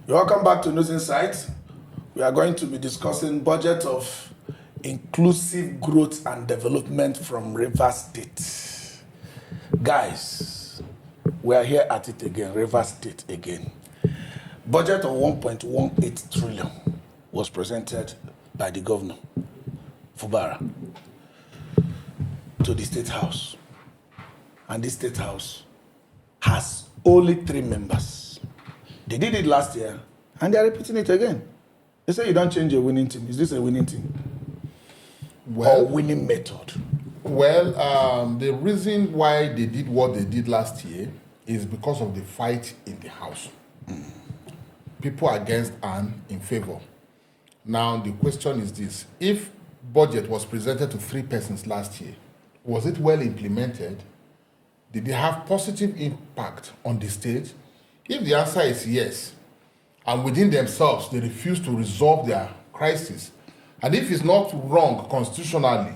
Welcome back to News Insight. We are going to be discussing budget of inclusive growth and development from Rivers State. Guys, we are here at it again, Rivers State again. Budget of 1.18 trillion was presented by the governor, Fubara, to the State House. And this State House has only 3 members. They did it last year, and they are repeating it again. They say you don't change a winning team. Is this a winning team? Or winning method? Well, the reason why they did what they did last year is because of the fight in the House. People against and in favor. Now, the question is this. If budget was presented to 3 persons last year, was it well implemented? Did it have positive impact on the state? If the answer is yes, and within themselves they refuse to resolve their crisis, and if it's not wrong constitutionally,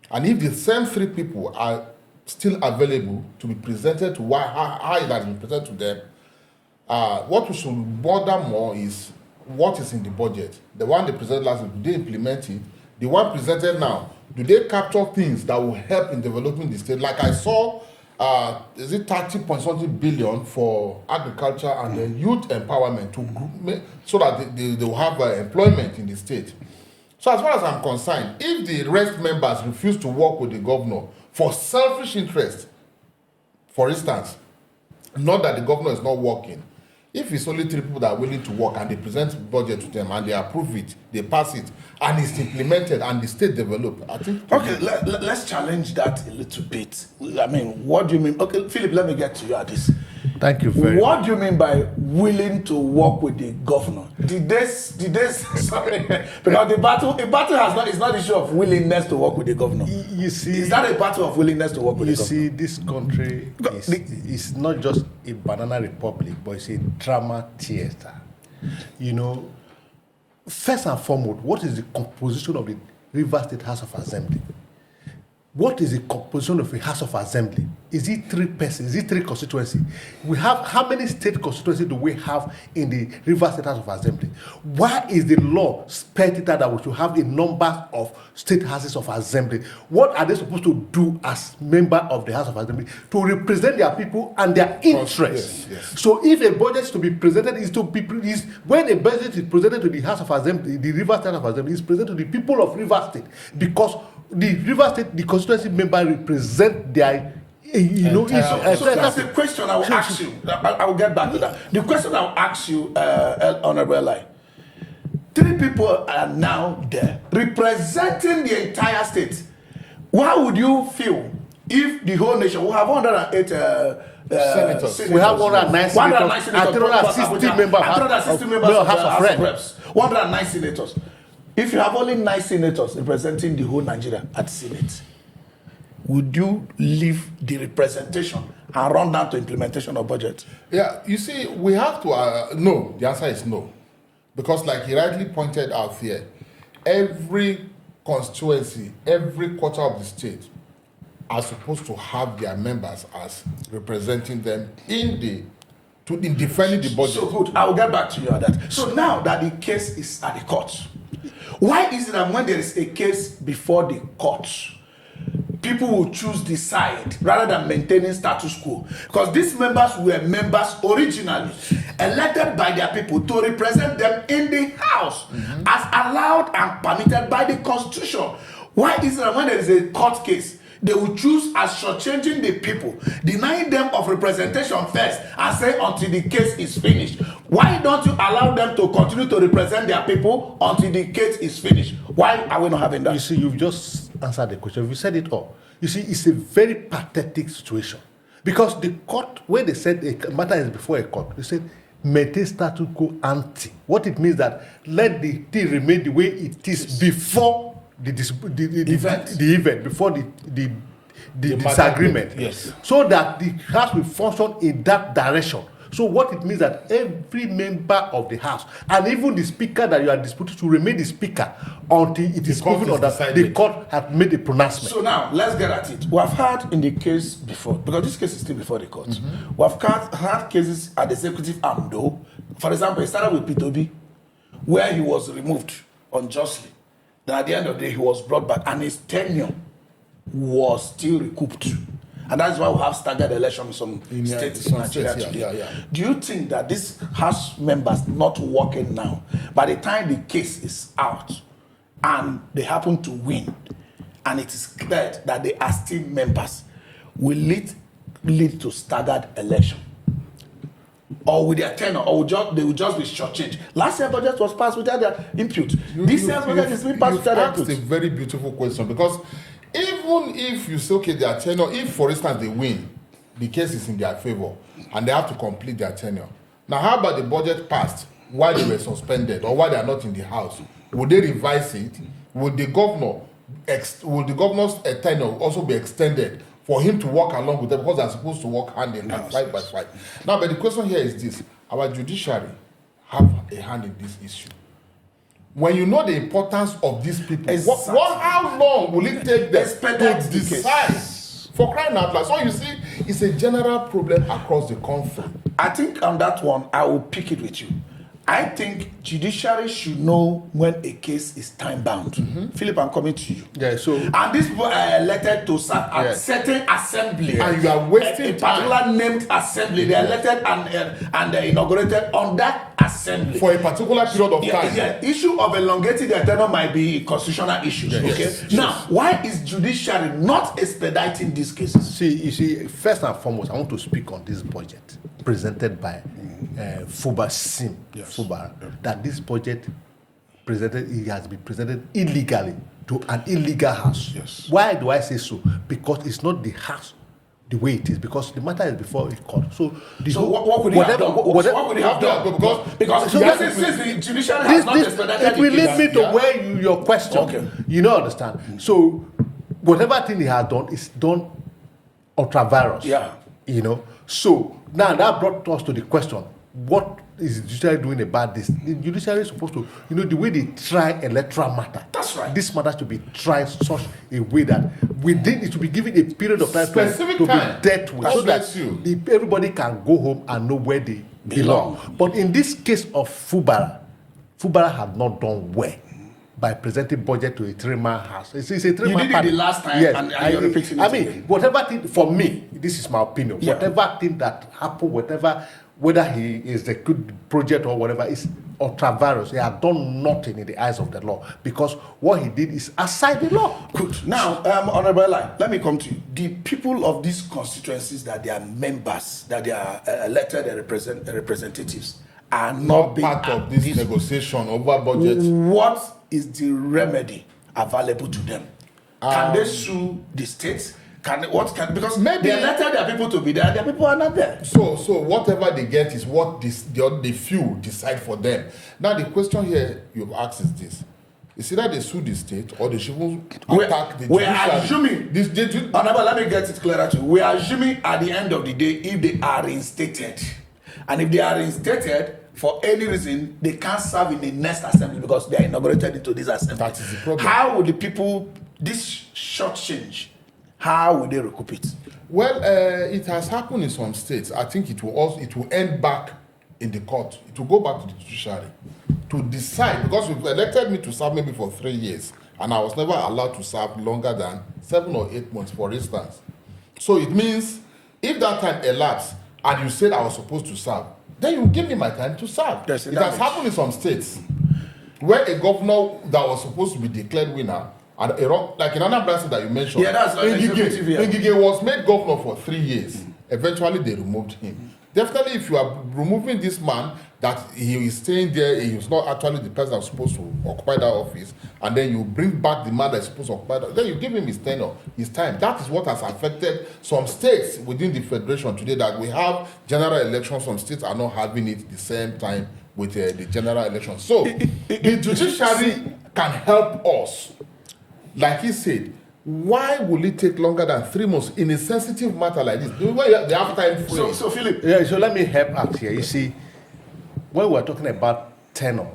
and if the same 3 people are still available to be presented to how it has been presented to them, what we should bother more is what is in the budget. The one they presented last week, do they implement it? The one presented now, do they capture things that will help in developing the state? Like I saw, is it 30.something billion for agriculture and youth empowerment so that they will have employment in the state. So as far as I'm concerned, if the rest members refuse to work with the governor for selfish interest, for instance, not that the governor is not working, if it's only 3 people that are willing to work and they present budget to them and they approve it, they pass it, and it's implemented and the state develop, I think... Okay, let's challenge that a little bit. I mean, what do you mean? Okay, Philip, let me get to you at this. Thank you very much. What do you mean by willing to work with the governor? Did they sorry, because the battle has not, it's not issue of willingness to work with the governor. You see, is that a battle of willingness to work with the governor? You see, this country is not just a banana republic, but it's a drama theater. You know, first and foremost, what is the composition of the Rivers State House of Assembly? What is the composition of a House of Assembly? Is it 3 persons? Is it 3 constituencies? We have, how many state constituencies do we have in the Rivers State House of Assembly? Why is the law stated that we should have a number of state houses of assembly? What are they supposed to do as member of the House of Assembly? To represent their people and their interests. Yes. So if a budget is to be presented, when a budget is presented to the House of Assembly, the Rivers State House of Assembly is presented to the people of Rivers State, because the Rivers State, the constituency member represent their, so that's the question I will ask you. I will get back to that. The question I will ask you, Honorable Eli. 3 people are now there representing the entire state. Why would you feel if the whole nation will have 108 senators? We have 109 senators and 360 members of House of Reps. 109 senators. If you have only 9 senators representing the whole Nigeria at Senate, would you leave the representation and run down to implementation of budget? Yeah, you see, we have to, no, the answer is no. Because like he rightly pointed out here, every constituency, every quarter of the state are supposed to have their members as representing them in defending the budget. So good, I will get back to you on that. So now that the case is at the court, why is it that when there is a case before the court, people will choose the side rather than maintaining status quo? Because these members were members originally elected by their people to represent them in the House, as allowed and permitted by the Constitution. Why is it that when there is a court case, they will choose as shortchanging the people, denying them of representation first, and say until the case is finished? Why don't you allow them to continue to represent their people until the case is finished? Why are we not having that? You see, you've just answered the question. You said it all. You see, it's a very pathetic situation. Because the court, when they said a matter is before a court, they said, maintain status quo ante. What it means that let the thing remain the way it is before the event, before the disagreement. Yes. So that the House will function in that direction. So what it means that every member of the House, and even the speaker that you are disputing, to remain the speaker until it is proven or that the court have made a pronouncement. So now let's get at it. We have had in the case before, because this case is still before the court. We have had cases at the executive arm though. For example, it started with P2B, where he was removed unjustly. Then at the end of the day, he was brought back, and his tenure was still recouped. And that's why we have staggered elections in some states in Nigeria today. Do you think that these House members not working now, by the time the case is out and they happen to win, and it is clear that they are still members, will it lead to staggered election? Or with their tenure, or they will just be shortchanged? Last year's budget was passed without their input. This year's budget is being passed without their input. That's a very beautiful question, because even if you say, okay, their tenure, if for instance they win, the case is in their favor, and they have to complete their tenure. Now, how about the budget passed while they were suspended, or while they are not in the House? Would they revise it? Would the governor's tenure also be extended for him to work along with them, because they're supposed to work hand in hand, fight by fight? Now, but the question here is this: our judiciary have a hand in this issue. When you know the importance of these people, how long will it take them to decide? For crying out loud. So you see, it's a general problem across the country. I think on that one, I will pick it with you. I think judiciary should know when a case is time bound. Philip, I'm coming to you. Yeah, so and these people are elected to serve at certain assembly, and you are wasting a particular named assembly. They are elected and inaugurated on that assembly for a particular period of time. Yeah, issue of elongating their tenure might be constitutional issues. Now, why is judiciary not expediting these cases? You see, first and foremost, I want to speak on this budget presented by Fubara, that this budget it has been presented illegally to an illegal house. Why do I say so? Because it's not the house the way it is, because the matter is before it court. So what would he have done? What would he have done? Because since the judiciary has not expedited it will lead me to where your question. You know, understand? So whatever thing he has done is done ultra-virus. You know. So now that brought us to the question: what is the judiciary doing about this? The judiciary is supposed to, the way they try electoral matter. That's right. This matter should be tried such a way that it should be given a period of time to be dealt with, so that everybody can go home and know where they belong. But in this case of Fubara had not done well by presenting budget to a 3-man house. It's a 3-man. You did it the last time, and you're repeating it. I mean, whatever thing, for me, this is my opinion. Whatever thing that happened, whether he is a good project or whatever, is ultra-virus. He has done nothing in the eyes of the law, because what he did is outside the law. Good. Now, Honorable Eli, let me come to you. The people of these constituencies that they are members, that they are elected representatives, are not part of this negotiation over budget. What is the remedy available to them? Can they sue the states? Because maybe they elected their people to be there, their people are not there. So whatever they get is what the few decide for them. Now the question here you've asked is this: it's either they sue the state or they should attack the judiciary. We are assuming Honorable, let me get it clearer to you. We are assuming at the end of the day, if they are reinstated, and if they are reinstated for any reason, they can't serve in the next assembly because they are inaugurated into this assembly. That is the problem. How would the people, this short change, how will they recoup it? Well, it has happened in some states. I think it will end back in the court. It will go back to the judiciary to decide, because you've elected me to serve maybe for 3 years, and I was never allowed to serve longer than 7 or 8 months, for instance. So it means if that time elapsed and you said I was supposed to serve, then you give me my time to serve. It has happened in some states where a governor that was supposed to be declared winner, and like in another state that you mentioned, that's like Ngige was made governor for 3 years. Eventually, they removed him. Definitely, if you are removing this man, that he is staying there, he is not actually the person that's supposed to occupy that office, and then you bring back the man that's supposed to occupy that, then you give him his tenure, his time. That is what has affected some states within the federation today, that we have general elections. Some states are not having it the same time with the general election. So the judiciary can help us. Like he said, why will it take longer than 3 months in a sensitive matter like this? They have time frame. So Philip. Yeah, so let me help out here. You see, when we're talking about tenure,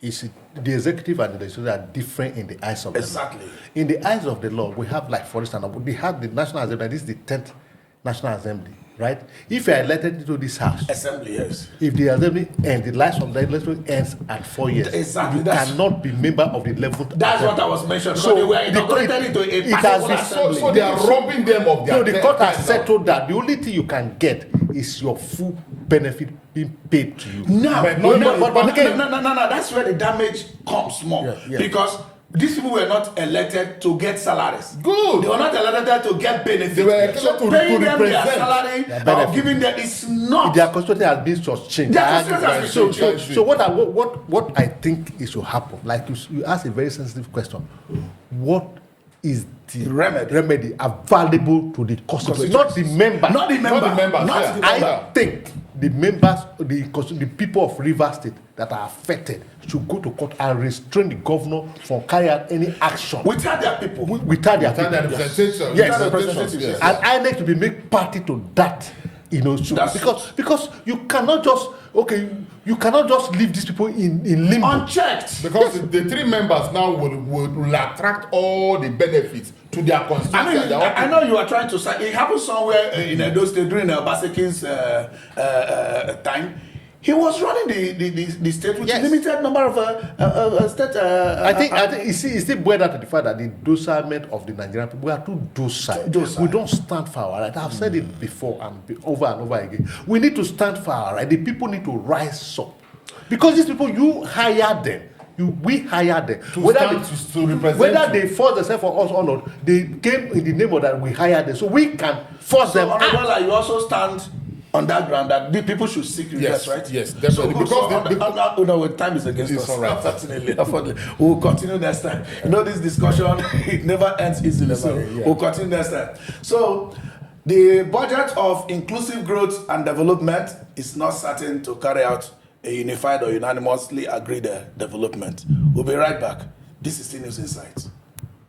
you see, the executive and the legislature are different in the eyes of the law. In the eyes of the law, we have, like, for instance, we have the National Assembly. This is the 10th National Assembly, right? If you are elected into this house, Assembly, yes. If the assembly and the life of the legislature ends at 4 years, you cannot be member of the 11th. That's what I was mentioning. So they were incorporated into a particular assembly. So they are robbing them of their. No, the court has settled that the only thing you can get is your full benefit being paid to you. No, that's where the damage comes more. Because these people were not elected to get salaries. Good. They were not elected to get benefits. They were elected so to paying them their represent salary or giving them is not. Their constitution has been sustained. So what I think is to happen, like you asked a very sensitive question, what is the remedy available to the constitution? Not the member. Not the member. I think the members, the people of Rivers State that are affected should go to court and restrain the governor from carrying out any action. Without their people. Without their people. Representation. Yes. And I need to be made party to that. You know, because you cannot just leave these people in limbo unchecked. Because the 3 members now will attract all the benefits to their constituency. I know you are trying to say it happened somewhere in Edo State during Obaseki's time. He was running the state with a limited number of state. I think it's still better to the fact that the docility of the Nigerian people, we are too docile. We don't stand for our right. I've said it before and over again. We need to stand for our right. The people need to rise up. Because these people, you hire them. We hire them. To represent whether they force themselves for us or not, they came in the name of that we hire them. So we can force them out. You also stand on that ground that the people should seek redress, right? Yes, definitely. Because time is against us. All right. Unfortunately. We'll continue next time. This discussion, it never ends easily. We'll continue next time. So, the budget of inclusive growth and development is not certain to carry out a unified or unanimously agreed development. We'll be right back. This is T News Insights.